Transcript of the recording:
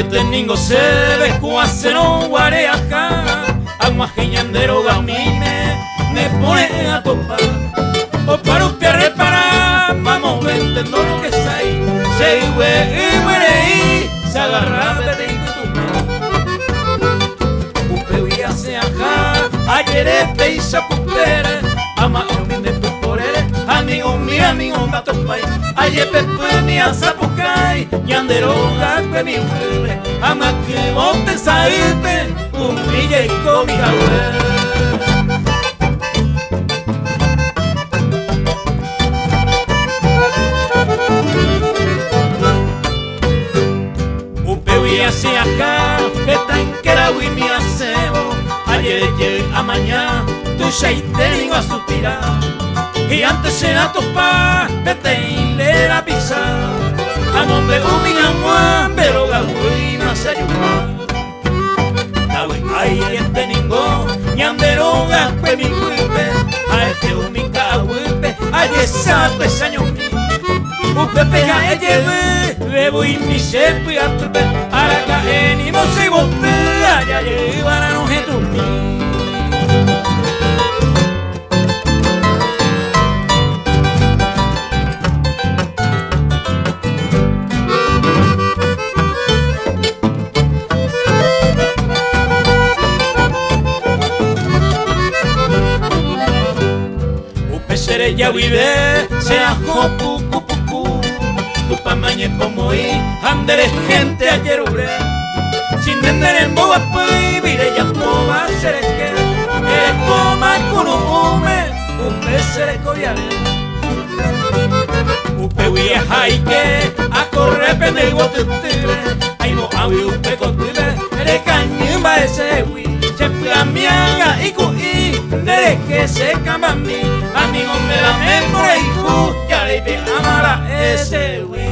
teningo se ve cuase no guareaca. Agua geñandero gamine me pone a topar. O para usted reparar, vamos entendiendo lo que es ahí. Se hue y muere y se agarra de tu Upe y hace acá, ayer este y se apupere. Ama un minde puporere, amigo mío, gato pay. Ayer pepe mi azapucay, ñandero gape mi huele. Ama que bote saipe, un brille y comi jaue. Así acá, que tan que era y mi acebo. Ayer a mañana, tu shaite iba a suspirar. Y antes era topa, que te le la pizza. A nombre un pero gagüey no se ayuda. Ay, este ningo, ñandero gaspe mi cuipe. A este umica huipe, ayer sabe saño mi. Upe pega lleve, bebo y mi sepi a tupe. Araca ni mo se botea, ya llevan a no jetupi. Upe seré ya vive, se ajo pucu. Tu pamañe como y andere gente ayer ure. Sin tender en boba pues mire ya poba seré que eres coma con un pez seré coreale. Upe vieja y que a correr pende y bote tire. Ay no avi upe contibe eres cañimba ese hui. Se pila mianga y cuí nere que se camba a mí. Amigo me la memoria y ya le pe amara ese hui.